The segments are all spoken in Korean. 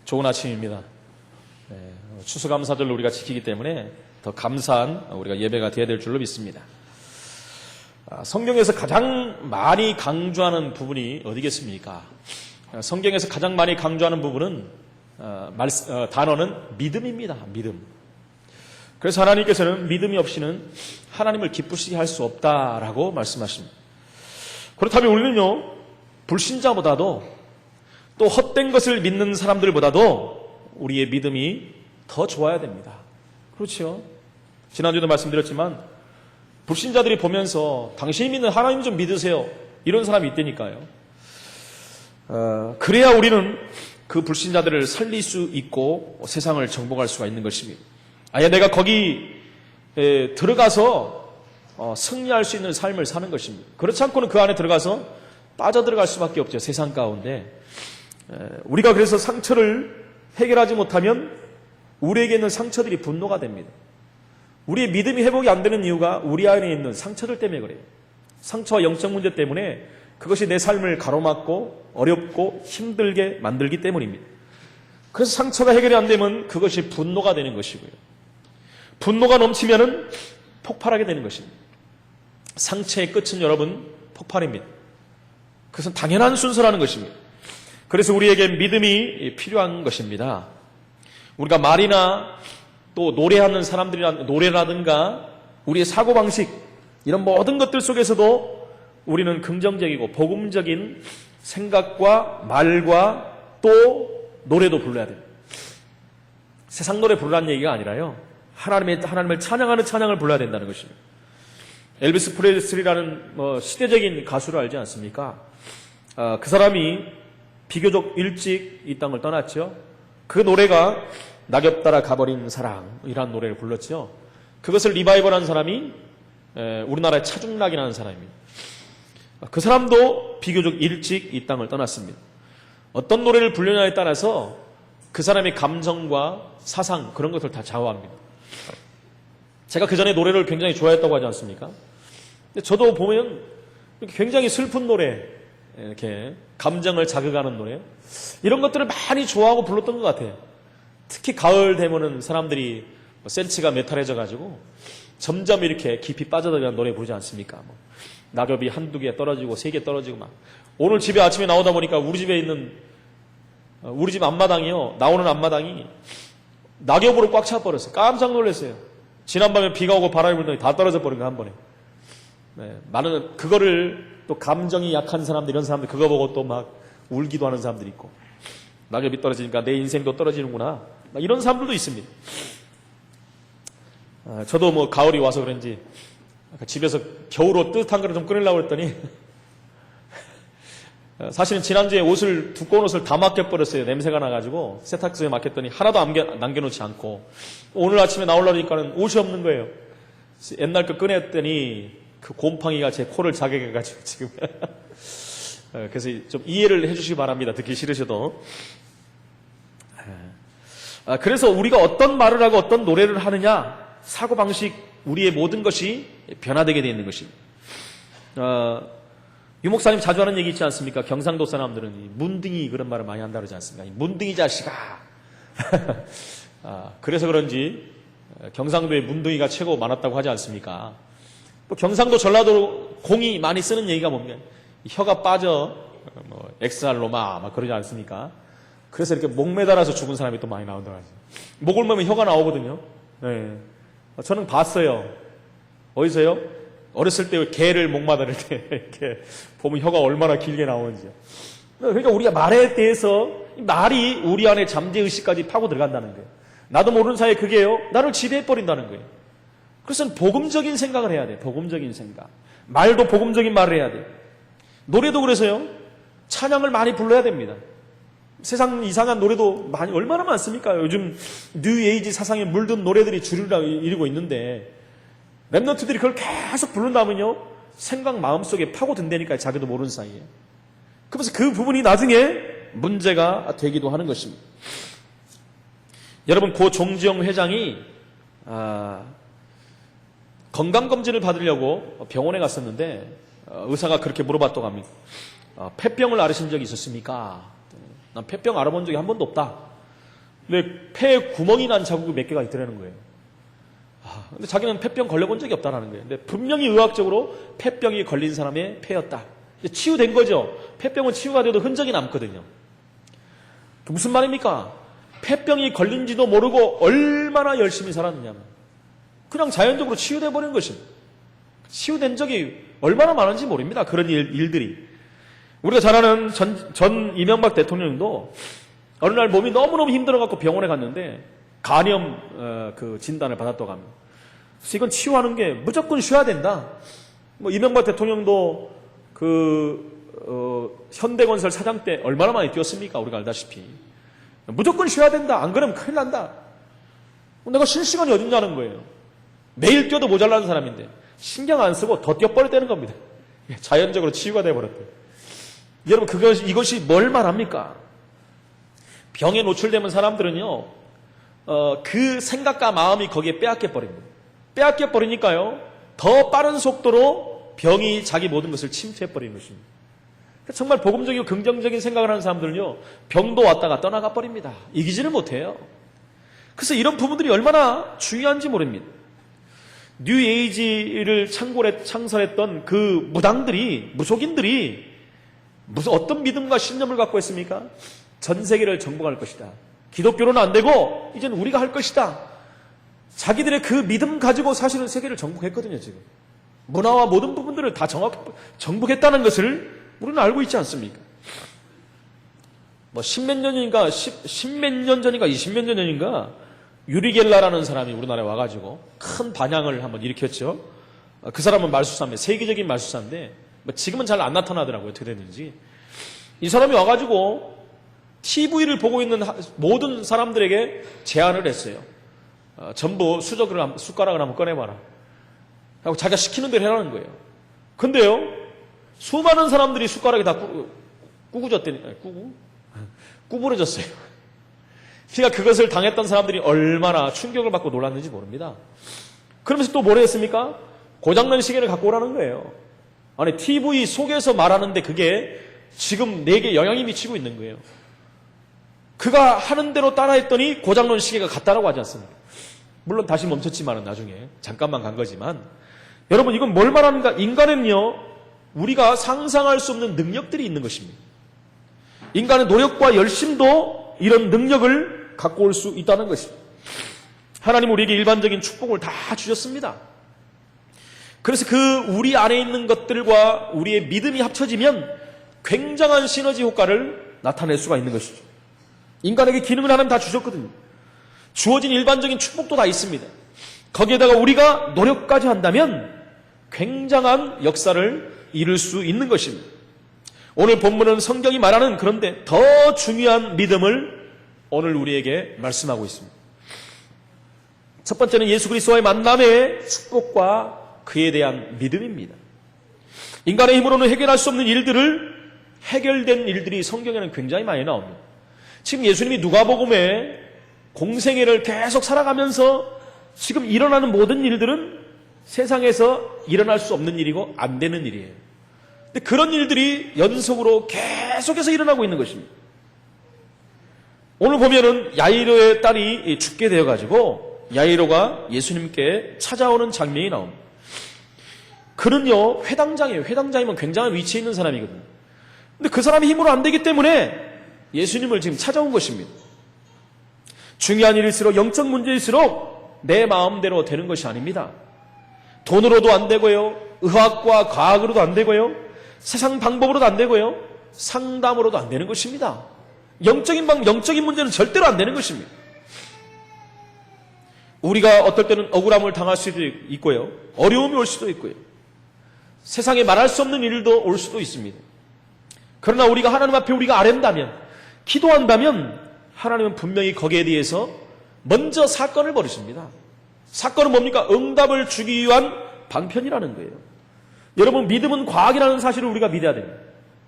좋은 아침입니다. 추수감사절로 우리가 지키기 때문에 더 감사한 우리가 예배가 되어야 될 줄로 믿습니다. 성경에서 가장 많이 강조하는 부분이 어디겠습니까? 성경에서 가장 많이 강조하는 부분은 단어는 믿음입니다. 믿음. 그래서 하나님께서는 믿음이 없이는 하나님을 기쁘시게 할 수 없다라고 말씀하십니다. 그렇다면 우리는요, 불신자보다도 또 헛된 것을 믿는 사람들보다도 우리의 믿음이 더 좋아야 됩니다. 그렇죠? 지난주에도 말씀드렸지만 불신자들이 보면서 당신이 믿는 하나님 좀 믿으세요, 이런 사람이 있다니까요. 그래야 우리는 그 불신자들을 살릴 수 있고 세상을 정복할 수가 있는 것입니다. 아예 내가 거기 들어가서 승리할 수 있는 삶을 사는 것입니다. 그렇지 않고는 그 안에 들어가서 빠져들어갈 수밖에 없죠. 세상 가운데. 우리가 그래서 상처를 해결하지 못하면 우리에게 있는 상처들이 분노가 됩니다. 우리의 믿음이 회복이 안 되는 이유가 우리 안에 있는 상처들 때문에 그래요. 상처와 영적 문제 때문에 그것이 내 삶을 가로막고 어렵고 힘들게 만들기 때문입니다. 그래서 상처가 해결이 안 되면 그것이 분노가 되는 것이고요. 분노가 넘치면은 폭발하게 되는 것입니다. 상처의 끝은 여러분 폭발입니다. 그것은 당연한 순서라는 것입니다. 그래서 우리에게 믿음이 필요한 것입니다. 우리가 말이나 또 노래하는 사람들이나 노래라든가 우리의 사고방식 이런 모든 것들 속에서도 우리는 긍정적이고 복음적인 생각과 말과 또 노래도 불러야 돼요. 세상 노래 부르라는 얘기가 아니라요, 하나님을 찬양하는 찬양을 불러야 된다는 것입니다. 엘비스 프레슬리라는 시대적인 가수를 알지 않습니까? 그 사람이 비교적 일찍 이 땅을 떠났죠. 그 노래가 낙엽 따라 가버린 사랑이라는 노래를 불렀죠. 그것을 리바이벌한 사람이 우리나라의 차중락이라는 사람입니다. 그 사람도 비교적 일찍 이 땅을 떠났습니다. 어떤 노래를 부르냐에 따라서 그 사람의 감정과 사상 그런 것들 다 좌우합니다. 제가 그 전에 노래를 굉장히 좋아했다고 하지 않습니까? 근데 저도 보면 굉장히 슬픈 노래, 이렇게 감정을 자극하는 노래, 이런 것들을 많이 좋아하고 불렀던 것 같아요. 특히 가을 되면은 사람들이 센치가 메탈해져가지고 점점 이렇게 깊이 빠져들어가는 노래 부르지 않습니까? 낙엽이 한두 개 떨어지고 세 개 떨어지고 막. 오늘 집에 아침에 나오다 보니까 우리 집에 있는 우리 집 앞마당이요, 나오는 앞마당이 낙엽으로 꽉 차버렸어요. 깜짝 놀랐어요. 지난밤에 비가 오고 바람이 불더니 다 떨어져 버린 거 한 번에. 많은 그거를 또 감정이 약한 사람들, 이런 사람들 그거 보고 또 막 울기도 하는 사람들이 있고, 낙엽이 떨어지니까 내 인생도 떨어지는구나, 이런 사람들도 있습니다. 저도 가을이 와서 그런지 집에서 겨울옷 뜨뜻한 거를 좀 꺼내려고 했더니 사실은 지난주에 두꺼운 옷을 다 맡겨버렸어요. 냄새가 나가지고 세탁소에 맡겼더니 하나도 남겨놓지 않고, 오늘 아침에 나오려니까는 옷이 없는 거예요. 옛날 거 꺼냈더니 그 곰팡이가 제 코를 자극해가지고 지금 그래서 좀 이해를 해주시기 바랍니다. 듣기 싫으셔도. 그래서 우리가 어떤 말을 하고 어떤 노래를 하느냐, 사고방식, 우리의 모든 것이 변화되게 되어 있는 것입니다. 유 목사님 자주 하는 얘기 있지 않습니까? 경상도 사람들은 문둥이 그런 말을 많이 한다고 그러지 않습니까? 문둥이 자식아. 그래서 그런지 경상도에 문둥이가 최고 많았다고 하지 않습니까? 또 경상도 전라도 공이 많이 쓰는 얘기가 뭡니까? 혀가 빠져 엑스알로마 막 그러지 않습니까? 그래서 이렇게 목 매달아서 죽은 사람이 또 많이 나온다고 하죠. 목을 매면 혀가 나오거든요. 네. 저는 봤어요. 어디서요? 어렸을 때 개를 목 마다릴 때 이렇게 보면 혀가 얼마나 길게 나오는지요. 그러니까 우리가 말에 대해서 말이 우리 안에 잠재의식까지 파고 들어간다는 거예요. 나도 모르는 사이에 그게요, 나를 지배해버린다는 거예요. 그래서 복음적인 생각을 해야 돼. 복음적인 생각. 말도 복음적인 말을 해야 돼. 노래도 그래서요, 찬양을 많이 불러야 됩니다. 세상 이상한 노래도 얼마나 많습니까? 요즘 뉴 에이지 사상에 물든 노래들이 주류라 이루고 있는데, 랩런트들이 그걸 계속 부른다면요, 생각 마음속에 파고든다니까요, 자기도 모르는 사이에. 그래서 그 부분이 나중에 문제가 되기도 하는 것입니다. 여러분, 고 종지영 회장이 건강검진을 받으려고 병원에 갔었는데 의사가 그렇게 물어봤다고 합니다. 폐병을 앓으신 적이 있었습니까? 난 폐병 알아본 적이 한 번도 없다. 근데 폐에 구멍이 난 자국이 몇 개가 있더라는 거예요. 근데 자기는 폐병 걸려본 적이 없다는 거예요. 근데 분명히 의학적으로 폐병이 걸린 사람의 폐였다. 치유된 거죠. 폐병은 치유가 돼도 흔적이 남거든요. 무슨 말입니까? 폐병이 걸린지도 모르고 얼마나 열심히 살았느냐면 그냥 자연적으로 치유돼 버린 것입니다. 치유된 적이 얼마나 많은지 모릅니다. 그런 일들이. 우리가 잘 아는 전 이명박 대통령도 어느 날 몸이 너무너무 힘들어갖고 병원에 갔는데 간염 그 진단을 받았다고 합니다. 그래서 이건 치유하는 게 무조건 쉬어야 된다. 뭐 이명박 대통령도 현대건설 사장 때 얼마나 많이 뛰었습니까? 우리가 알다시피. 무조건 쉬어야 된다. 안 그러면 큰일 난다. 내가 쉴 시간이 어딨냐는 거예요. 매일 뛰어도 모자라는 사람인데 신경 안 쓰고 더 뛰어버렸다는 겁니다. 자연적으로 치유가 돼버렸대요. 여러분 이것이 뭘 말합니까? 병에 노출되면 사람들은요 그 생각과 마음이 거기에 빼앗겨 버립니다. 빼앗겨 버리니까요 더 빠른 속도로 병이 자기 모든 것을 침투해 버리는 것입니다. 정말 복음적이고 긍정적인 생각을 하는 사람들은요 병도 왔다가 떠나가 버립니다. 이기지를 못해요. 그래서 이런 부분들이 얼마나 중요한지 모릅니다. 뉴에이지를 창설했던 그 무속인들이 무슨 어떤 믿음과 신념을 갖고 있습니까? 전 세계를 정복할 것이다. 기독교로는 안 되고 이제는 우리가 할 것이다. 자기들의 그 믿음 가지고 사실은 세계를 정복했거든요. 지금 문화와 모든 부분들을 다 정복했다는 것을 우리는 알고 있지 않습니까? 뭐 십몇 년 전인가 20몇 년 전인가 유리겔라라는 사람이 우리나라에 와가지고 큰 반향을 한번 일으켰죠. 그 사람은 말수사인데 세계적인 말수사인데 지금은 잘 안 나타나더라고요. 어떻게 됐는지. 이 사람이 와가지고 TV를 보고 있는 모든 사람들에게 제안을 했어요. 전부 숟가락을 한번 꺼내봐라. 하고 자기가 시키는 대로 해라는 거예요. 근데요, 수많은 사람들이 숟가락이 다 구부러졌어요. 그러니까 그것을 당했던 사람들이 얼마나 충격을 받고 놀랐는지 모릅니다. 그러면서 또 뭐라 했습니까? 고장난 시계를 갖고 오라는 거예요. 아니, TV 속에서 말하는데 그게 지금 내게 영향이 미치고 있는 거예요. 그가 하는 대로 따라했더니 고장난 시계가 갔다라고 하지 않습니까? 물론 다시 멈췄지만은 나중에 잠깐만 간 거지만 여러분 이건 뭘 말합니까? 인간은요 우리가 상상할 수 없는 능력들이 있는 것입니다. 인간의 노력과 열심도 이런 능력을 갖고 올 수 있다는 것입니다. 하나님 우리에게 일반적인 축복을 다 주셨습니다. 그래서 그 우리 안에 있는 것들과 우리의 믿음이 합쳐지면 굉장한 시너지 효과를 나타낼 수가 있는 것이죠. 인간에게 기능을 하나님 다 주셨거든요. 주어진 일반적인 축복도 다 있습니다. 거기에다가 우리가 노력까지 한다면 굉장한 역사를 이룰 수 있는 것입니다. 오늘 본문은 성경이 말하는 그런데 더 중요한 믿음을 오늘 우리에게 말씀하고 있습니다. 첫 번째는 예수 그리스도와의 만남의 축복과 그에 대한 믿음입니다. 인간의 힘으로는 해결할 수 없는 해결된 일들이 성경에는 굉장히 많이 나옵니다. 지금 예수님이 누가복음에 공생애를 계속 살아가면서 지금 일어나는 모든 일들은 세상에서 일어날 수 없는 일이고 안 되는 일이에요. 근데 그런 일들이 연속으로 계속해서 일어나고 있는 것입니다. 오늘 보면은 야이로의 딸이 죽게 되어가지고 야이로가 예수님께 찾아오는 장면이 나옵니다. 그는요 회당장이에요. 회당장이면 굉장한 위치에 있는 사람이거든요. 근데 그 사람이 힘으로 안 되기 때문에 예수님을 지금 찾아온 것입니다. 중요한 일일수록 영적 문제일수록 내 마음대로 되는 것이 아닙니다. 돈으로도 안 되고요. 의학과 과학으로도 안 되고요. 세상 방법으로도 안 되고요. 상담으로도 안 되는 것입니다. 영적인 문제는 절대로 안 되는 것입니다. 우리가 어떨 때는 억울함을 당할 수도 있고요. 어려움이 올 수도 있고요. 세상에 말할 수 없는 일도 올 수도 있습니다. 그러나 우리가 하나님 앞에 우리가 아랜다면, 기도한다면 하나님은 분명히 거기에 대해서 먼저 사건을 벌이십니다. 사건은 뭡니까? 응답을 주기 위한 방편이라는 거예요. 여러분 믿음은 과학이라는 사실을 우리가 믿어야 됩니다.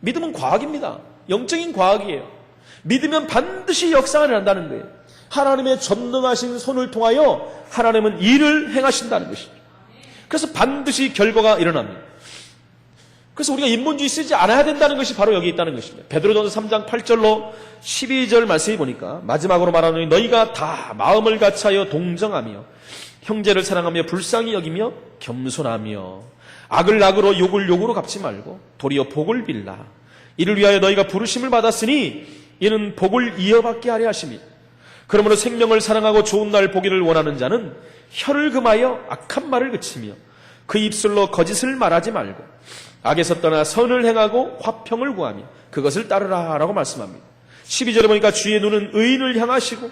믿음은 과학입니다. 영적인 과학이에요. 믿으면 반드시 역사를 한다는 거예요. 하나님의 전능하신 손을 통하여 하나님은 일을 행하신다는 것입니다. 그래서 반드시 결과가 일어납니다. 그래서 우리가 인본주의 쓰지 않아야 된다는 것이 바로 여기 있다는 것입니다. 베드로전서 3장 8절로 12절 말씀해 보니까 마지막으로 말하노니 너희가 다 마음을 같이하여 동정하며 형제를 사랑하며 불쌍히 여기며 겸손하며 악을 악으로 욕을 욕으로 갚지 말고 도리어 복을 빌라. 이를 위하여 너희가 부르심을 받았으니 이는 복을 이어받게 하려 하심이라. 그러므로 생명을 사랑하고 좋은 날 보기를 원하는 자는 혀를 금하여 악한 말을 그치며 그 입술로 거짓을 말하지 말고 악에서 떠나 선을 행하고 화평을 구하며 그것을 따르라 라고 말씀합니다. 12절에 보니까 주의 눈은 의인을 향하시고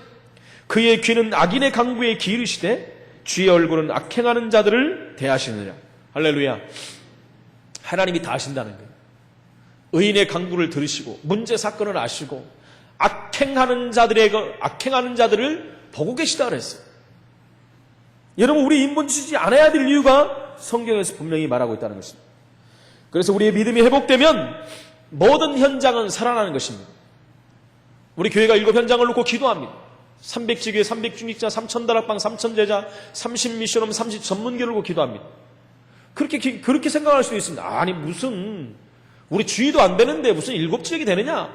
그의 귀는 악인의 강구에 기울이시되 주의 얼굴은 악행하는 자들을 대하시느냐. 할렐루야. 하나님이 다 아신다는 거예요. 의인의 강구를 들으시고 문제 사건을 아시고 악행하는 자들을 보고 계시다 그랬어요. 여러분, 우리 인본주의 안 해야 될 이유가 성경에서 분명히 말하고 있다는 것입니다. 그래서 우리의 믿음이 회복되면 모든 현장은 살아나는 것입니다. 우리 교회가 7현장을 놓고 기도합니다. 300지교회, 300중직자, 3000다락방, 3000제자, 30미션홈, 30전문교를 놓고 기도합니다. 그렇게 생각할 수도 있습니다. 아니, 무슨 우리 주의도 안 되는데 무슨 7지역이 되느냐?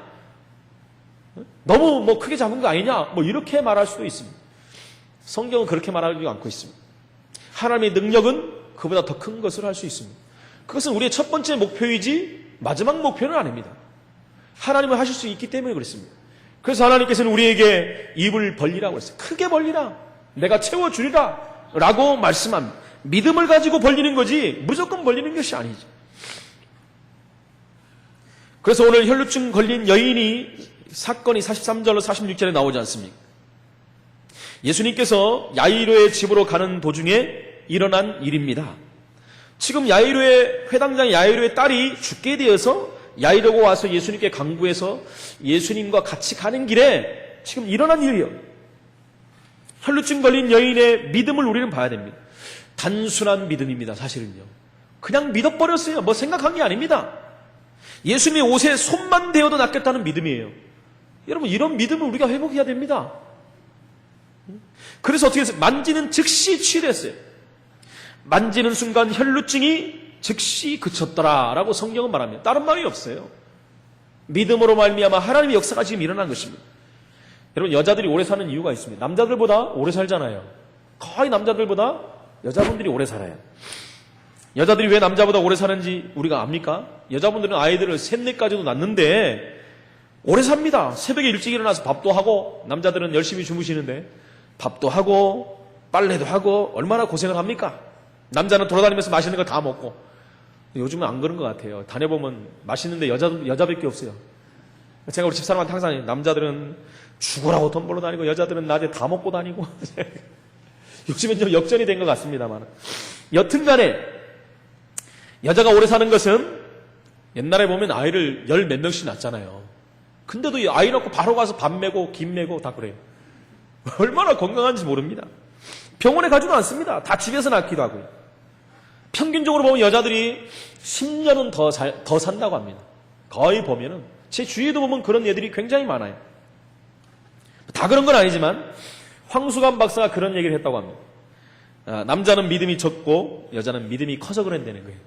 너무 크게 잡은 거 아니냐? 이렇게 말할 수도 있습니다. 성경은 그렇게 말하지 않고 있습니다. 하나님의 능력은 그보다 더 큰 것을 할 수 있습니다. 그것은 우리의 첫 번째 목표이지 마지막 목표는 아닙니다. 하나님은 하실 수 있기 때문에 그렇습니다. 그래서 하나님께서는 우리에게 입을 벌리라고 했어요. 크게 벌리라. 내가 채워주리라. 라고 말씀합니다. 믿음을 가지고 벌리는 거지 무조건 벌리는 것이 아니죠. 그래서 오늘 혈루증 걸린 여인이 사건이 43절로 46절에 나오지 않습니까? 예수님께서 야이로의 집으로 가는 도중에 일어난 일입니다. 지금 회당장 야이로의 딸이 죽게 되어서 야이로가 와서 예수님께 강구해서 예수님과 같이 가는 길에 지금 일어난 일이에요. 혈루증 걸린 여인의 믿음을 우리는 봐야 됩니다. 단순한 믿음입니다. 사실은요. 그냥 믿어버렸어요. 생각한 게 아닙니다. 예수님의 옷에 손만 대어도 낫겠다는 믿음이에요. 여러분, 이런 믿음을 우리가 회복해야 됩니다. 그래서 어떻게 했어요? 만지는 즉시 치유됐어요. 만지는 순간 혈루증이 즉시 그쳤더라라고 성경은 말합니다. 다른 말이 없어요. 믿음으로 말미암아 하나님의 역사가 지금 일어난 것입니다. 여러분, 여자들이 오래 사는 이유가 있습니다. 남자들보다 오래 살잖아요. 거의 남자들보다 여자분들이 오래 살아요. 여자들이 왜 남자보다 오래 사는지 우리가 압니까? 여자분들은 아이들을 3, 4까지도 낳는데 오래 삽니다. 새벽에 일찍 일어나서 밥도 하고, 남자들은 열심히 주무시는데 밥도 하고 빨래도 하고 얼마나 고생을 합니까? 남자는 돌아다니면서 맛있는 거 다 먹고. 요즘은 안 그런 것 같아요. 다녀보면 맛있는데 여자밖에 없어요. 제가 우리 집사람한테 항상 남자들은 죽으라고 돈 벌러 다니고 여자들은 낮에 다 먹고 다니고. 요즘은 좀 역전이 된 것 같습니다만, 여튼간에 여자가 오래 사는 것은 옛날에 보면 아이를 10 몇 명씩 낳잖아요. 근데도 이 아이 낳고 바로 가서 밥 먹고 김 먹고 다 그래요. 얼마나 건강한지 모릅니다. 병원에 가지도 않습니다. 다 집에서 낳기도 하고요. 평균적으로 보면 여자들이 10년은 더 산다고 합니다. 거의 보면은 제 주위에도 보면 그런 애들이 굉장히 많아요. 다 그런 건 아니지만 황수관 박사가 그런 얘기를 했다고 합니다. 남자는 믿음이 적고 여자는 믿음이 커서 그런다는 거예요.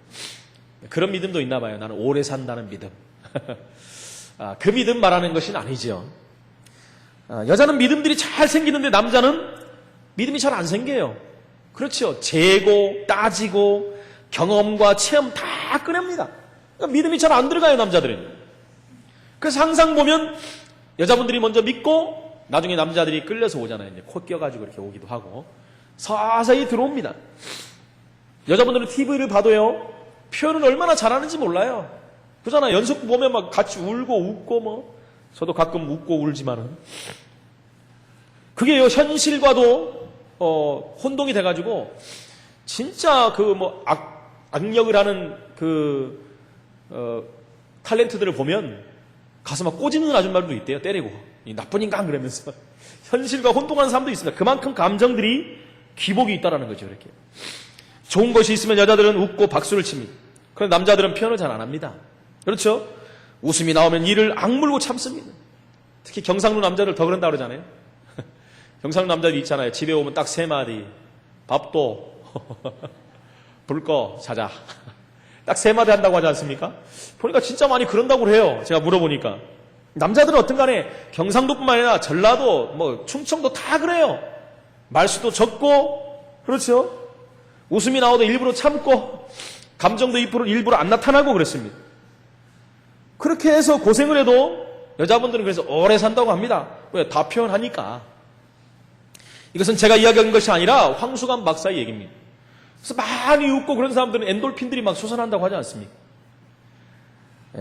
그런 믿음도 있나 봐요. 나는 오래 산다는 믿음. 그 믿음 말하는 것은 아니죠. 여자는 믿음들이 잘 생기는데 남자는 믿음이 잘 안 생겨요. 그렇죠. 재고, 따지고, 경험과 체험 다 꺼냅니다. 그러니까 믿음이 잘 안 들어가요, 남자들은. 그래서 항상 보면 여자분들이 먼저 믿고 나중에 남자들이 끌려서 오잖아요. 이제 코 껴가지고 이렇게 오기도 하고 서서히 들어옵니다. 여자분들은 TV를 봐도요, 표현을 얼마나 잘하는지 몰라요. 그잖아. 연속 보면 막 같이 울고 웃고 저도 가끔 웃고 울지만은 그게요, 현실과도 혼동이 돼가지고 진짜 악력을 하는 탤런트들을 보면 가서 막 꼬집는 아줌마들도 있대요. 때리고 이 나쁜 인간 그러면서 현실과 혼동하는 사람도 있습니다. 그만큼 감정들이 기복이 있다라는 거죠. 이렇게 좋은 것이 있으면 여자들은 웃고 박수를 칩니다. 그런데 남자들은 표현을 잘 안 합니다. 그렇죠? 웃음이 나오면 이를 악물고 참습니다. 특히 경상도 남자들 더 그런다 그러잖아요. 경상도 남자들 있잖아요. 집에 오면 딱 3마디. 밥도 불 꺼 자자. 딱 3마디 한다고 하지 않습니까? 보니까 진짜 많이 그런다고 해요. 제가 물어보니까. 남자들은 어떤 간에 경상도뿐만 아니라 전라도, 충청도 다 그래요. 말수도 적고, 그렇죠? 웃음이 나오도 일부러 참고, 감정도 일부러 안 나타나고 그랬습니다. 그렇게 해서 고생을 해도 여자분들은 그래서 오래 산다고 합니다. 왜? 다 표현하니까. 이것은 제가 이야기한 것이 아니라 황수관 박사의 얘기입니다. 그래서 많이 웃고 그런 사람들은 엔돌핀들이 막 솟아난다고 하지 않습니까?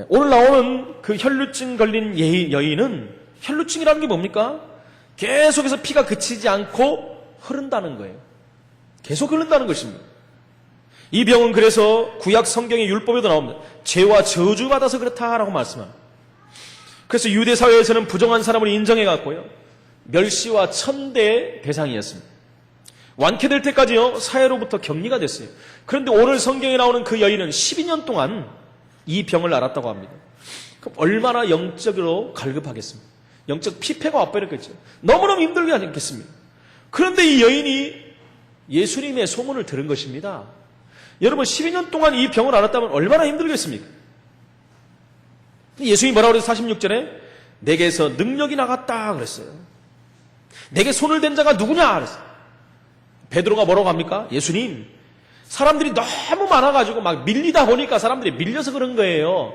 오늘 나오는 그 혈루증 걸린 여인은 혈루증이라는 게 뭡니까? 계속해서 피가 그치지 않고 흐른다는 거예요. 계속 흐른다는 것입니다. 이 병은 그래서 구약 성경의 율법에도 나옵니다. 죄와 저주받아서 그렇다라고 말씀합니다. 그래서 유대 사회에서는 부정한 사람을 인정해 갖고요, 멸시와 천대의 대상이었습니다. 완쾌될 때까지요, 사회로부터 격리가 됐어요. 그런데 오늘 성경에 나오는 그 여인은 12년 동안 이 병을 앓았다고 합니다. 그럼 얼마나 영적으로 갈급하겠습니까? 영적 피폐가 와버렸겠죠. 너무너무 힘들게 하겠습니다. 그런데 이 여인이 예수님의 소문을 들은 것입니다. 여러분, 12년 동안 이 병을 앓았다면 얼마나 힘들겠습니까? 예수님이 뭐라고 그래서 46절에 내게서 능력이 나갔다 그랬어요. 내게 손을 댄 자가 누구냐 그랬어요. 베드로가 뭐라고 합니까? 예수님, 사람들이 너무 많아가지고 막 밀리다 보니까 사람들이 밀려서 그런 거예요.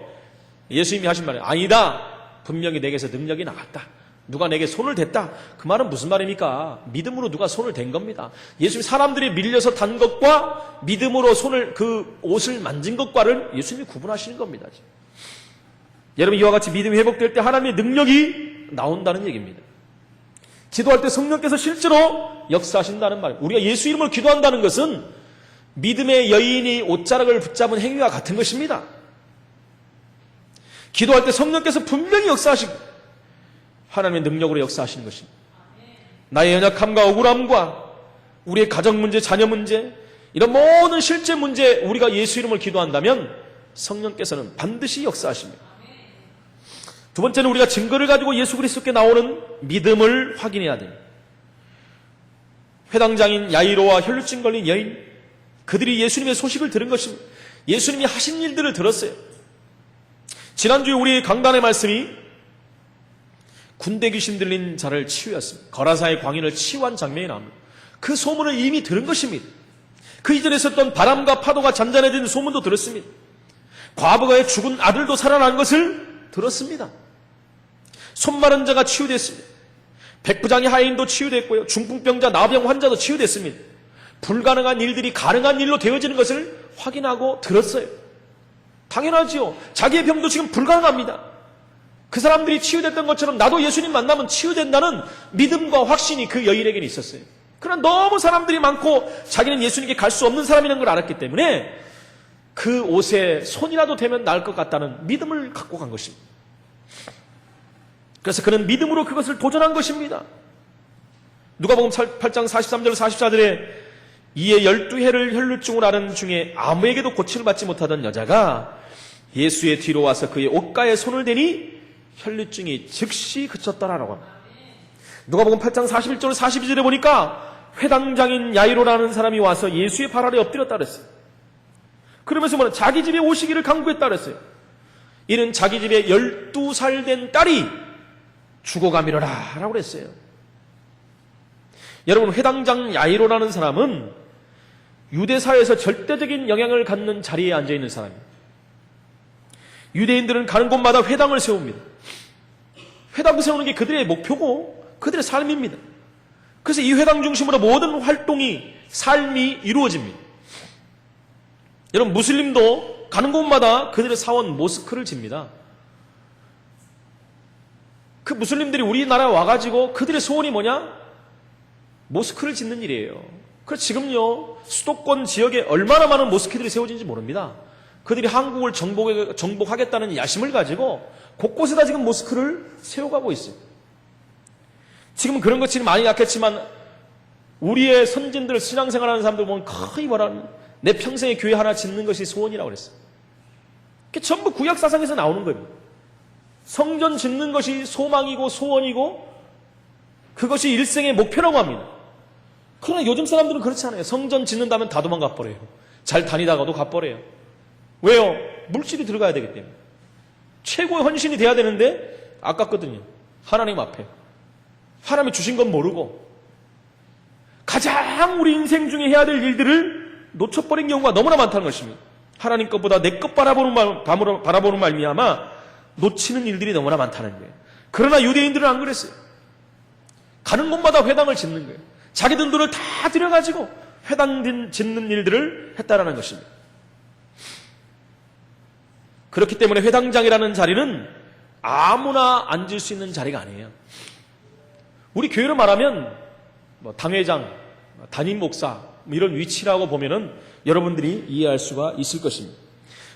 예수님이 하신 말은 아니다. 분명히 내게서 능력이 나갔다. 누가 내게 손을 댔다. 그 말은 무슨 말입니까? 믿음으로 누가 손을 댄 겁니다. 예수님 사람들이 밀려서 단 것과 믿음으로 그 옷을 만진 것과를 예수님이 구분하시는 겁니다. 여러분, 이와 같이 믿음이 회복될 때 하나님의 능력이 나온다는 얘기입니다. 기도할 때 성령께서 실제로 역사하신다는 말. 우리가 예수 이름으로 기도한다는 것은 믿음의 여인이 옷자락을 붙잡은 행위와 같은 것입니다. 기도할 때 성령께서 분명히 역사하시고 하나님의 능력으로 역사하시는 것입니다. 나의 연약함과 억울함과 우리의 가정 문제, 자녀 문제, 이런 모든 실제 문제 우리가 예수 이름을 기도한다면 성령께서는 반드시 역사하십니다. 두 번째는 우리가 증거를 가지고 예수 그리스도께 나오는 믿음을 확인해야 됩니다. 회당장인 야이로와 혈루증 걸린 여인, 그들이 예수님의 소식을 들은 것입니다. 예수님이 하신 일들을 들었어요. 지난주에 우리 강단의 말씀이 군대 귀신 들린 자를 치유했습니다. 거라사의 광인을 치유한 장면이 나옵니다. 그 소문을 이미 들은 것입니다. 그 이전에 있었던 바람과 파도가 잔잔해진 소문도 들었습니다. 과부가의 죽은 아들도 살아난 것을 들었습니다. 손마른 자가 치유됐습니다. 백부장의 하인도 치유됐고요. 중풍병자, 나병 환자도 치유됐습니다. 불가능한 일들이 가능한 일로 되어지는 것을 확인하고 들었어요. 당연하지요. 자기의 병도 지금 불가능합니다. 그 사람들이 치유됐던 것처럼 나도 예수님 만나면 치유된다는 믿음과 확신이 그 여인에게는 있었어요. 그러나 너무 사람들이 많고 자기는 예수님께 갈 수 없는 사람이라는 걸 알았기 때문에 그 옷에 손이라도 대면 나을 것 같다는 믿음을 갖고 간 것입니다. 그래서 그는 믿음으로 그것을 도전한 것입니다. 누가복음 8장 43절 44절에 이에 12해를 혈루증을 앓은 중에 아무에게도 고침을 받지 못하던 여자가 예수의 뒤로 와서 그의 옷가에 손을 대니 혈루증이 즉시 그쳤더라라고 합니다. 누가복음 8장 41절 42절에 보니까 회당장인 야이로라는 사람이 와서 예수의 발 아래 엎드렸다 그랬어요. 그러면서 뭐냐, 자기 집에 오시기를 강구했다 그랬어요. 이는 자기 집에 12살 된 딸이 죽어가미로라 라고 그랬어요. 여러분, 회당장 야이로라는 사람은 유대사회에서 절대적인 영향을 갖는 자리에 앉아있는 사람입니다. 유대인들은 가는 곳마다 회당을 세웁니다. 회당을 세우는 게 그들의 목표고 그들의 삶입니다. 그래서 이 회당 중심으로 모든 활동이, 삶이 이루어집니다. 여러분, 무슬림도 가는 곳마다 그들의 사원 모스크를 집니다. 그 무슬림들이 우리나라에 와가지고 그들의 소원이 뭐냐? 모스크를 짓는 일이에요. 그래서 지금요, 수도권 지역에 얼마나 많은 모스크들이 세워진지 모릅니다. 그들이 한국을 정복하겠다는 야심을 가지고 곳곳에다 지금 모스크를 세워가고 있어요. 지금 그런 것이 많이 약했지만 우리의 선진들, 신앙생활하는 사람들 보면 거의 내 평생에 교회 하나 짓는 것이 소원이라고 그랬어요. 그게 전부 구약사상에서 나오는 겁니다. 성전 짓는 것이 소망이고 소원이고 그것이 일생의 목표라고 합니다. 그러나 요즘 사람들은 그렇지 않아요. 성전 짓는다면 다 도망가 버려요. 잘 다니다가도 가버려요. 왜요? 물질이 들어가야 되기 때문에. 최고의 헌신이 돼야 되는데 아깝거든요. 하나님 앞에. 하나님이 주신 건 모르고 가장 우리 인생 중에 해야 될 일들을 놓쳐버린 경우가 너무나 많다는 것입니다. 하나님 것보다 내 것 바라보는 말미암아 놓치는 일들이 너무나 많다는 거예요. 그러나 유대인들은 안 그랬어요. 가는 곳마다 회당을 짓는 거예요. 자기들 돈을 다 들여가지고 회당 짓는 일들을 했다라는 것입니다. 그렇기 때문에 회당장이라는 자리는 아무나 앉을 수 있는 자리가 아니에요. 우리 교회로 말하면 당회장, 담임 목사 이런 위치라고 보면은 여러분들이 이해할 수가 있을 것입니다.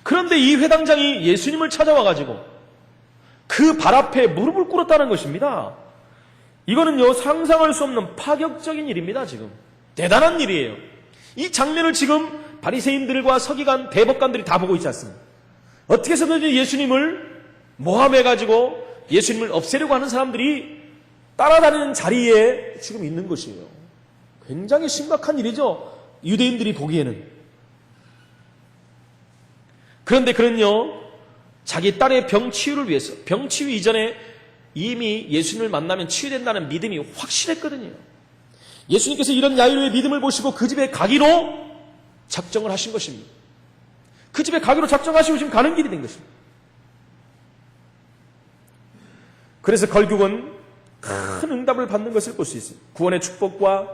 그런데 이 회당장이 예수님을 찾아와가지고 그 발 앞에 무릎을 꿇었다는 것입니다. 이거는요, 상상할 수 없는 파격적인 일입니다. 지금 대단한 일이에요. 이 장면을 지금 바리새인들과 서기관, 대법관들이 다 보고 있지 않습니까? 어떻게 해서든지 예수님을 모함해가지고 예수님을 없애려고 하는 사람들이 따라다니는 자리에 지금 있는 것이에요. 굉장히 심각한 일이죠. 유대인들이 보기에는. 그런데 그는요, 자기 딸의 병 치유를 위해서, 병 치유 이전에 이미 예수님을 만나면 치유된다는 믿음이 확실했거든요. 예수님께서 이런 야이로의 믿음을 보시고 그 집에 가기로 작정을 하신 것입니다. 그 집에 가기로 작정하시고 지금 가는 길이 된 것입니다. 그래서 결국은 큰 응답을 받는 것을 볼 수 있습니다. 구원의 축복과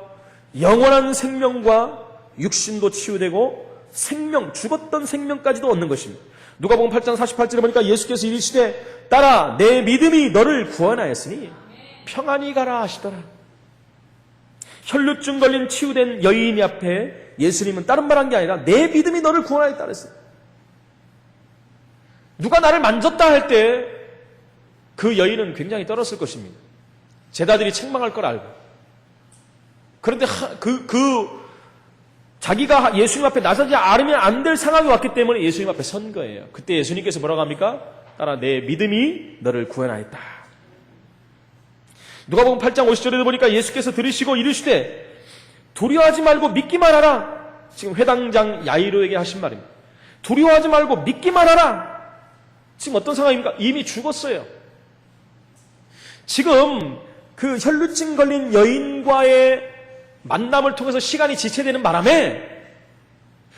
영원한 생명과 육신도 치유되고 생명, 죽었던 생명까지도 얻는 것입니다. 누가복음 8장 48절에 보니까 예수께서 이르시되 딸아 내 믿음이 너를 구원하였으니 평안히 가라 하시더라. 혈루증 걸린 치유된 여인 앞에 예수님은 다른 말 한 게 아니라 내 믿음이 너를 구원하였다 그랬어요. 누가 나를 만졌다 할 때 그 여인은 굉장히 떨었을 것입니다. 제자들이 책망할 걸 알고. 그런데 자기가 예수님 앞에 나서지 않으면 안 될 상황이 왔기 때문에 예수님 앞에 선 거예요. 그때 예수님께서 뭐라고 합니까? 따라 내 믿음이 너를 구원하였다. 누가복음 8장 50절에도 보니까 예수께서 들으시고 이르시되 두려워하지 말고 믿기만 하라. 지금 회당장 야이로에게 하신 말입니다. 두려워하지 말고 믿기만 하라. 지금 어떤 상황입니까? 이미 죽었어요. 지금 그 혈루증 걸린 여인과의 만남을 통해서 시간이 지체되는 바람에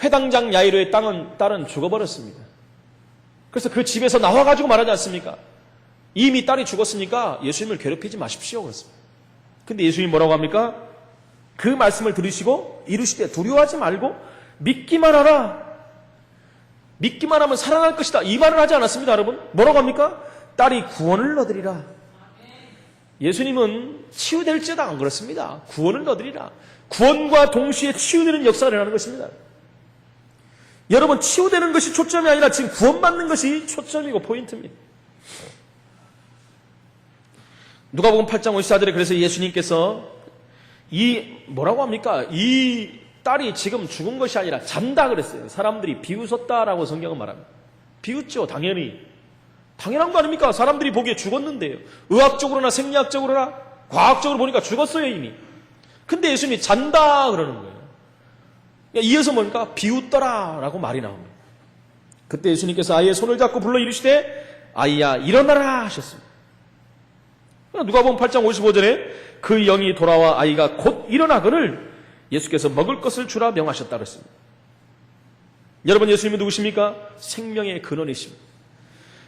회당장 야이로의 딸은 죽어버렸습니다. 그래서 그 집에서 나와가지고 말하지 않습니까? 이미 딸이 죽었으니까 예수님을 괴롭히지 마십시오. 그렇습니다. 근데 예수님이 뭐라고 합니까? 그 말씀을 들으시고 이르시되 두려워하지 말고 믿기만 하라. 믿기만 하면 살아날 것이다. 이 말을 하지 않았습니다, 여러분. 뭐라고 합니까? 딸이 구원을 얻으리라. 예수님은 치유될지다 안 그렇습니다. 구원을 얻으리라. 구원과 동시에 치유되는 역사를 일어나는 것입니다. 여러분, 치유되는 것이 초점이 아니라 지금 구원받는 것이 초점이고 포인트입니다. 누가복음 8장 54절에 그래서 예수님께서 뭐라고 합니까? 이 딸이 지금 죽은 것이 아니라 잔다 그랬어요. 사람들이 비웃었다라고 성경은 말합니다. 비웃죠, 당연히. 당연한 거 아닙니까? 사람들이 보기에 죽었는데요. 의학적으로나 생리학적으로나 과학적으로 보니까 죽었어요, 이미. 근데 예수님이 잔다 그러는 거예요. 이어서 뭡니까? 비웃더라라고 말이 나옵니다. 그때 예수님께서 아이의 손을 잡고 불러 이르시되 아이야 일어나라 하셨습니다. 누가복음 8장 55절에 그 영이 돌아와 아이가 곧 일어나거늘 예수께서 먹을 것을 주라 명하셨다 그랬습니다. 여러분, 예수님은 누구십니까? 생명의 근원이십니다.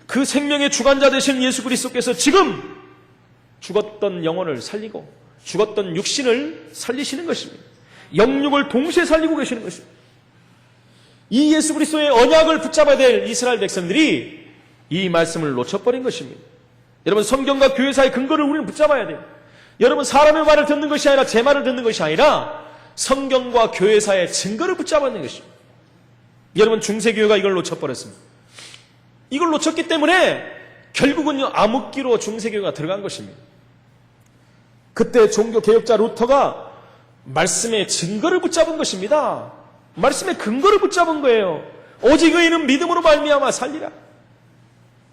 그 생명의 주관자 되신 예수 그리스도께서 지금 죽었던 영혼을 살리고 죽었던 육신을 살리시는 것입니다. 영육을 동시에 살리고 계시는 것입니다. 이 예수 그리스도의 언약을 붙잡아야 될 이스라엘 백성들이 이 말씀을 놓쳐버린 것입니다. 여러분, 성경과 교회 사이의 근거를 우리는 붙잡아야 돼요. 여러분, 사람의 말을 듣는 것이 아니라 제 말을 듣는 것이 아니라 성경과 교회 사이의 증거를 붙잡는 것입니다. 여러분, 중세교회가 이걸 놓쳐버렸습니다. 이걸 놓쳤기 때문에 결국은요, 암흑기로 중세교회가 들어간 것입니다. 그때 종교개혁자 루터가 말씀의 증거를 붙잡은 것입니다. 말씀의 근거를 붙잡은 거예요. 오직 의인은 믿음으로 말미암아 살리라.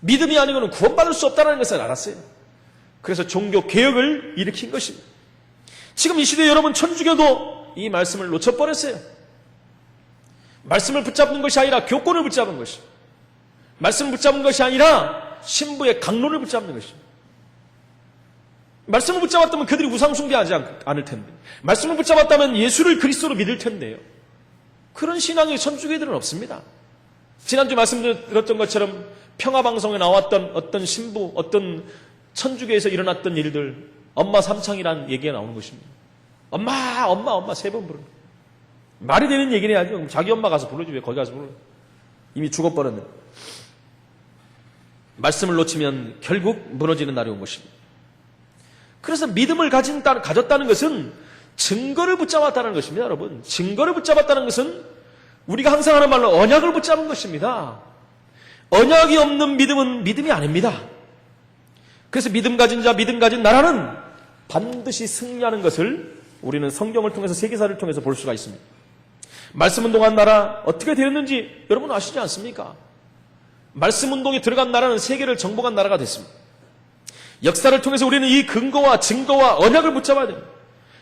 믿음이 아니고는 구원받을 수 없다는 것을 알았어요. 그래서 종교개혁을 일으킨 것입니다. 지금 이 시대에 여러분, 천주교도 이 말씀을 놓쳐버렸어요. 말씀을 붙잡는 것이 아니라 교권을 붙잡은 것입니다. 말씀을 붙잡은 것이 아니라 신부의 강론을 붙잡는 것입니다. 말씀을 붙잡았다면 그들이 우상숭배하지 않을 텐데, 말씀을 붙잡았다면 예수를 그리스도로 믿을 텐데요. 그런 신앙의 천주교들은 없습니다. 지난주 말씀드렸던 것처럼 평화방송에 나왔던 어떤 신부, 어떤 천주교에서 일어났던 일들, 엄마 삼창이라는 얘기가 나오는 것입니다. 엄마, 엄마, 엄마 세 번 부르는. 말이 되는 얘기를 해야죠. 그럼 자기 엄마 가서 불러지 왜 거기 가서 불러? 이미 죽어버렸는데. 말씀을 놓치면 결국 무너지는 날이 온 것입니다. 그래서 믿음을 가졌다는 것은 증거를 붙잡았다는 것입니다, 여러분. 증거를 붙잡았다는 것은 우리가 항상 하는 말로 언약을 붙잡은 것입니다. 언약이 없는 믿음은 믿음이 아닙니다. 그래서 믿음 가진 자, 믿음 가진 나라는 반드시 승리하는 것을 우리는 성경을 통해서 세계사를 통해서 볼 수가 있습니다. 말씀 운동한 나라 어떻게 되었는지 여러분 아시지 않습니까? 말씀 운동에 들어간 나라는 세계를 정복한 나라가 됐습니다. 역사를 통해서 우리는 이 근거와 증거와 언약을 붙잡아야 됩니다.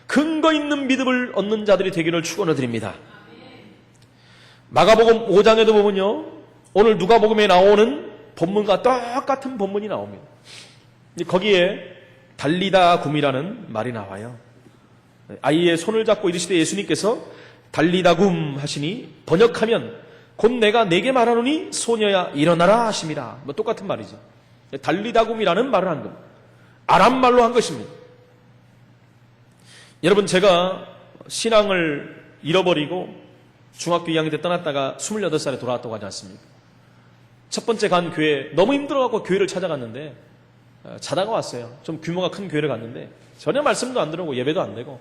근거 있는 믿음을 얻는 자들이 되기를 축원을 드립니다. 마가복음 5장에도 보면요, 오늘 누가복음에 나오는 본문과 똑같은 본문이 나옵니다. 거기에 달리다 굼이라는 말이 나와요. 아이의 손을 잡고 이르시되 예수님께서 달리다 굼 하시니 번역하면 곧 내가 네게 말하노니 소녀야 일어나라 하심이라. 뭐 똑같은 말이죠. 달리다 굼이라는 말을 한 겁니다. 아람말로 한 것입니다. 여러분, 제가 신앙을 잃어버리고 중학교 2학년 때 떠났다가 28살에 돌아왔다고 하지 않습니까? 첫 번째 간 교회 너무 힘들어갖고 교회를 찾아갔는데 자다가 왔어요. 좀 규모가 큰 교회를 갔는데 전혀 말씀도 안 들어오고 예배도 안 되고,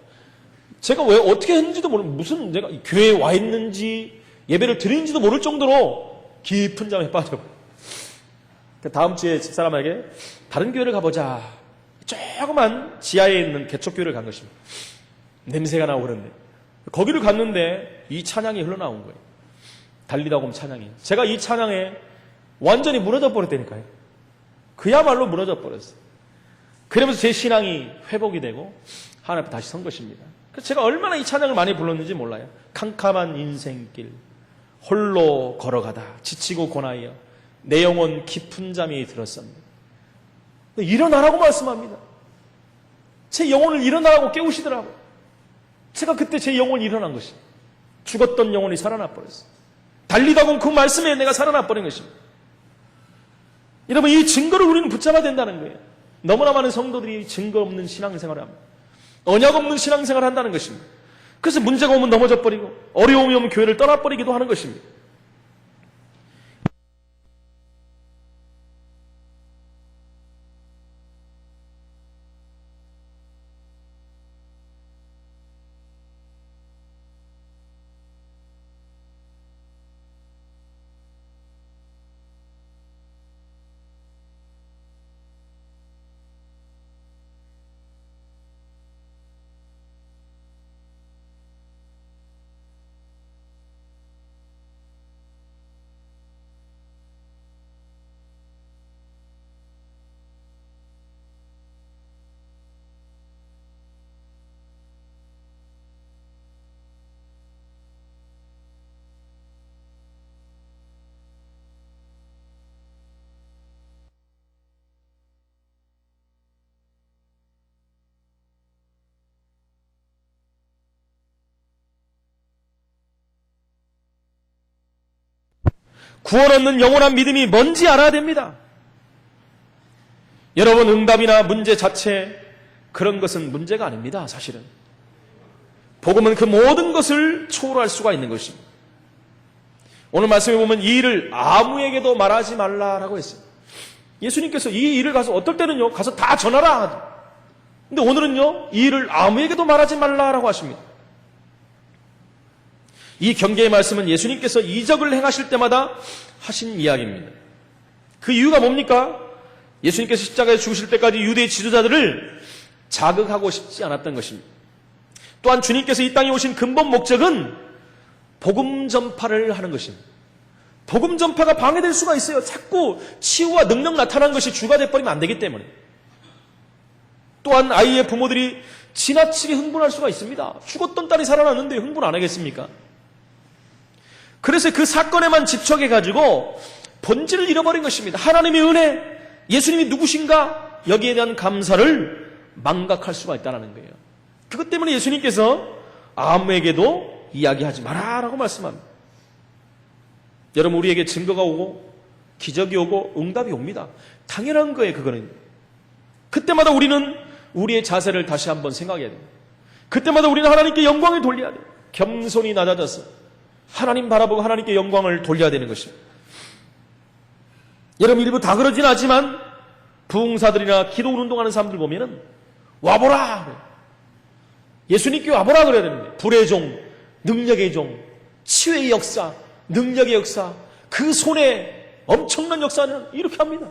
제가 왜 어떻게 했는지도 모르고 무슨 내가 교회에 와 있는지 예배를 드리는지도 모를 정도로 깊은 잠에 빠져요. 다음 주에 집사람에게 다른 교회를 가보자. 조그만 지하에 있는 개척교회를 간 것입니다. 냄새가 나고 그런데 거기를 갔는데 이 찬양이 흘러나온 거예요. 달리다 굼 찬양이. 제가 이 찬양에 완전히 무너져 버렸다니까요. 그야말로 무너져 버렸어요. 그러면서 제 신앙이 회복이 되고 하나님 앞에 다시 선 것입니다. 그래서 제가 얼마나 이 찬양을 많이 불렀는지 몰라요. 캄캄한 인생길 홀로 걸어가다 지치고 고나여 내 영혼 깊은 잠이 들었습니다. 일어나라고 말씀합니다. 제 영혼을 일어나라고 깨우시더라고요. 제가 그때 제 영혼이 일어난 것이, 죽었던 영혼이 살아나 버렸어요. 달리다 굼 그 말씀에 내가 살아나 버린 것입니다. 여러분, 이 증거를 우리는 붙잡아야 된다는 거예요. 너무나 많은 성도들이 증거 없는 신앙생활을 합니다. 언약 없는 신앙생활을 한다는 것입니다. 그래서 문제가 오면 넘어져 버리고 어려움이 오면 교회를 떠나버리기도 하는 것입니다. 구원 얻는 영원한 믿음이 뭔지 알아야 됩니다. 여러분, 응답이나 문제 자체 그런 것은 문제가 아닙니다. 사실은 복음은 그 모든 것을 초월할 수가 있는 것입니다. 오늘 말씀에 보면 이 일을 아무에게도 말하지 말라라고 했어요. 예수님께서 이 일을 가서 어떨 때는요 가서 다 전하라. 근데 오늘은요 이 일을 아무에게도 말하지 말라라고 하십니다. 이 경계의 말씀은 예수님께서 이적을 행하실 때마다 하신 이야기입니다. 그 이유가 뭡니까? 예수님께서 십자가에 죽으실 때까지 유대의 지도자들을 자극하고 싶지 않았던 것입니다. 또한 주님께서 이 땅에 오신 근본 목적은 복음 전파를 하는 것입니다. 복음 전파가 방해될 수가 있어요. 자꾸 치유와 능력 나타난 것이 주가 돼버리면 안 되기 때문에. 또한 아이의 부모들이 지나치게 흥분할 수가 있습니다. 죽었던 딸이 살아났는데 흥분 안 하겠습니까? 그래서 그 사건에만 집착해가지고 본질을 잃어버린 것입니다. 하나님의 은혜, 예수님이 누구신가? 여기에 대한 감사를 망각할 수가 있다는 거예요. 그것 때문에 예수님께서 아무에게도 이야기하지 마라 라고 말씀합니다. 여러분, 우리에게 증거가 오고 기적이 오고 응답이 옵니다. 당연한 거예요. 그거는. 그때마다 우리는 우리의 자세를 다시 한번 생각해야 됩니다. 그때마다 우리는 하나님께 영광을 돌려야 돼요. 겸손히 낮아져서 하나님 바라보고 하나님께 영광을 돌려야 되는 것입니다. 여러분, 일부 다 그러진 않지만 부흥사들이나 기도 운동하는 사람들 보면은 와보라, 예수님께 와보라 그래야 되는 거예요. 불의 종, 능력의 종, 치유의 역사, 능력의 역사, 그 손에 엄청난 역사는 이렇게 합니다.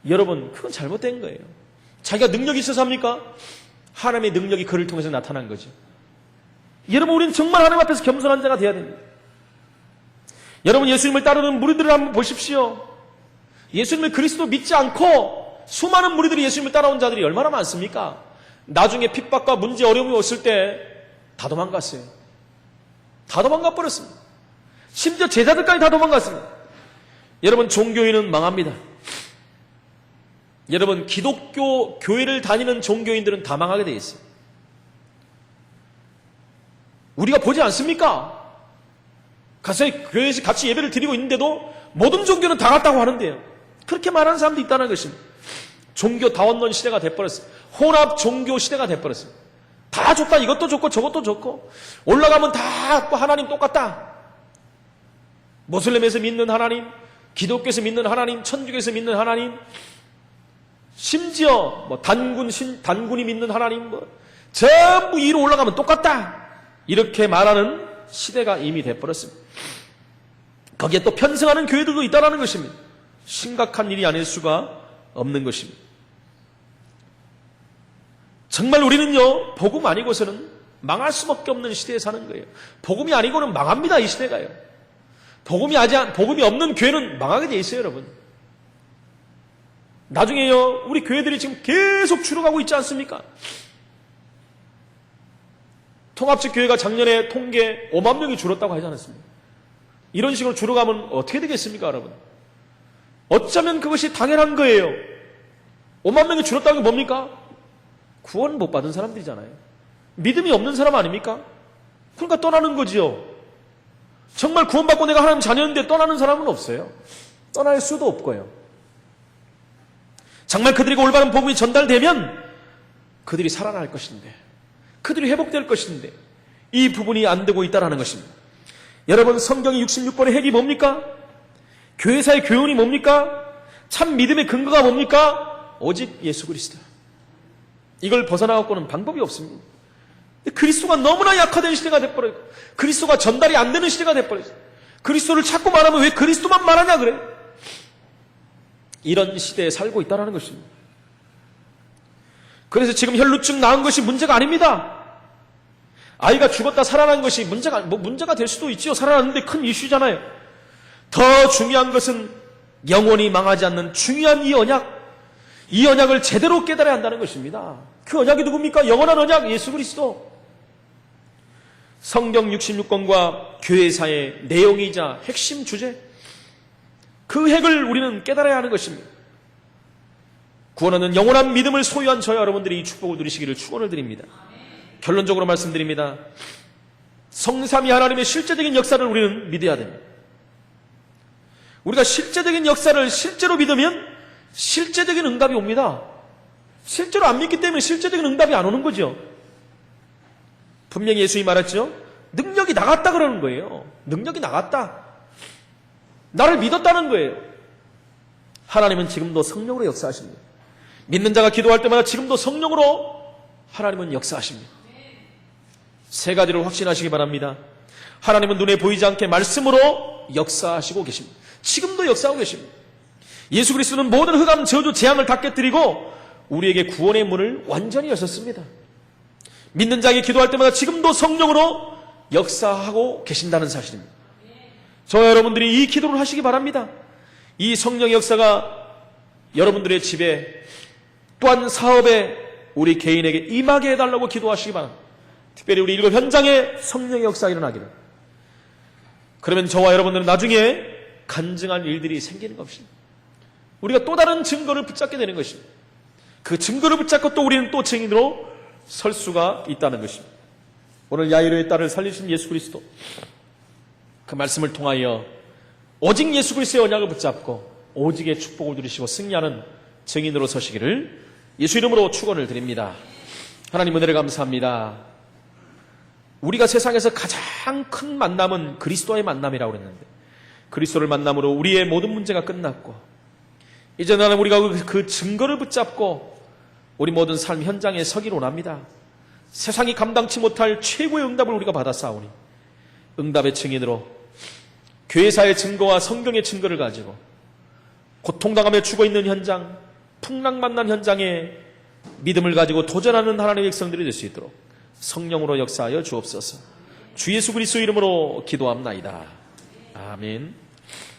여러분, 그건 잘못된 거예요. 자기가 능력이 있어서 합니까? 하나님의 능력이 그를 통해서 나타난 거죠. 여러분, 우리는 정말 하나님 앞에서 겸손한 자가 되어야 됩니다. 여러분, 예수님을 따르는 무리들을 한번 보십시오. 예수님을 그리스도 믿지 않고 수많은 무리들이 예수님을 따라온 자들이 얼마나 많습니까? 나중에 핍박과 문제, 어려움이 왔을 때 다 도망갔어요. 다 도망가 버렸습니다. 심지어 제자들까지 다 도망갔습니다. 여러분, 종교인은 망합니다. 여러분, 기독교 교회를 다니는 종교인들은 다 망하게 되어 있어요. 우리가 보지 않습니까? 가서 교회에서 같이 예배를 드리고 있는데도 모든 종교는 다 같다고 하는데요. 그렇게 말하는 사람도 있다는 것입니다. 종교 다원론 시대가 돼버렸어요. 혼합 종교 시대가 돼버렸어요. 다 좋다, 이것도 좋고 저것도 좋고, 올라가면 다 하나님 똑같다. 모슬렘에서 믿는 하나님, 기독교에서 믿는 하나님, 천주교에서 믿는 하나님, 심지어 단군이 믿는 하나님, 전부 위로 올라가면 똑같다. 이렇게 말하는 시대가 이미 돼버렸습니다. 거기에 또 편승하는 교회들도 있다는 것입니다. 심각한 일이 아닐 수가 없는 것입니다. 정말 우리는요, 복음 아니고서는 망할 수밖에 없는 시대에 사는 거예요. 복음이 아니고는 망합니다, 이 시대가요. 복음이 없는 교회는 망하게 돼 있어요, 여러분. 나중에요, 우리 교회들이 지금 계속 줄어가고 있지 않습니까? 통합적 교회가 작년에 통계 5만 명이 줄었다고 하지 않았습니까? 이런 식으로 줄어가면 어떻게 되겠습니까, 여러분? 어쩌면 그것이 당연한 거예요. 5만 명이 줄었다는 게 뭡니까? 구원 못 받은 사람들이잖아요. 믿음이 없는 사람 아닙니까? 그러니까 떠나는 거지요. 정말 구원받고 내가 하나님 자녀인데 떠나는 사람은 없어요. 떠날 수도 없고요. 정말 그들에게 올바른 복음이 전달되면 그들이 살아날 것인데, 그들이 회복될 것인데, 이 부분이 안 되고 있다는 것입니다. 여러분, 성경의 66번의 핵이 뭡니까? 교회사의 교훈이 뭡니까? 참 믿음의 근거가 뭡니까? 오직 예수 그리스도. 이걸 벗어나갖고는 방법이 없습니다. 그리스도가 너무나 약화된 시대가 돼버려요. 그리스도가 전달이 안 되는 시대가 돼버려요. 그리스도를 자꾸 말하면 왜 그리스도만 말하냐 그래? 이런 시대에 살고 있다는 것입니다. 그래서 지금 혈루증 나은 것이 문제가 아닙니다. 아이가 죽었다 살아난 것이 문제가 될 수도 있지요. 살아났는데 큰 이슈잖아요. 더 중요한 것은 영원히 망하지 않는 중요한 이 언약을 제대로 깨달아야 한다는 것입니다. 그 언약이 누굽니까? 영원한 언약, 예수 그리스도. 성경 66권과 교회사의 내용이자 핵심 주제, 그 핵을 우리는 깨달아야 하는 것입니다. 구원하는 영원한 믿음을 소유한 저와 여러분들이 이 축복을 누리시기를 축원을 드립니다. 결론적으로 말씀드립니다. 성삼위 하나님의 실제적인 역사를 우리는 믿어야 됩니다. 우리가 실제적인 역사를 실제로 믿으면 실제적인 응답이 옵니다. 실제로 안 믿기 때문에 실제적인 응답이 안 오는 거죠. 분명히 예수님이 말했죠. 능력이 나갔다 그러는 거예요. 능력이 나갔다. 나를 믿었다는 거예요. 하나님은 지금도 성령으로 역사하십니다. 믿는 자가 기도할 때마다 지금도 성령으로 하나님은 역사하십니다. 세 가지를 확신하시기 바랍니다. 하나님은 눈에 보이지 않게 말씀으로 역사하시고 계십니다. 지금도 역사하고 계십니다. 예수 그리스도는 모든 흑암, 저주, 재앙을 다 깨뜨리고 우리에게 구원의 문을 완전히 여셨습니다. 믿는 자에게 기도할 때마다 지금도 성령으로 역사하고 계신다는 사실입니다. 저와 여러분들이 이 기도를 하시기 바랍니다. 이 성령의 역사가 여러분들의 집에, 또한 사업에, 우리 개인에게 임하게 해달라고 기도하시기 바랍니다. 특별히 우리 일곱 현장에 성령의 역사가 일어나기를, 그러면 저와 여러분들은 나중에 간증할 일들이 생기는 것입니다. 우리가 또 다른 증거를 붙잡게 되는 것입니다. 그 증거를 붙잡고 또 우리는 또 증인으로 설 수가 있다는 것입니다. 오늘 야이로의 딸을 살리신 예수 그리스도, 그 말씀을 통하여 오직 예수 그리스도의 언약을 붙잡고 오직의 축복을 누리시고 승리하는 증인으로 서시기를 예수 이름으로 축원을 드립니다. 하나님 은혜를 감사합니다. 우리가 세상에서 가장 큰 만남은 그리스도의 만남이라고 그랬는데, 그리스도를 만남으로 우리의 모든 문제가 끝났고, 이제 나는 우리가 그 증거를 붙잡고 우리 모든 삶 현장에 서기를 원합니다. 세상이 감당치 못할 최고의 응답을 우리가 받았사오니 응답의 증인으로 교회사의 증거와 성경의 증거를 가지고 고통당하며 죽어있는 현장, 풍랑만난 현장에 믿음을 가지고 도전하는 하나님의 백성들이 될 수 있도록 성령으로 역사하여 주옵소서. 주 예수 그리스도 이름으로 기도합나이다. 아멘.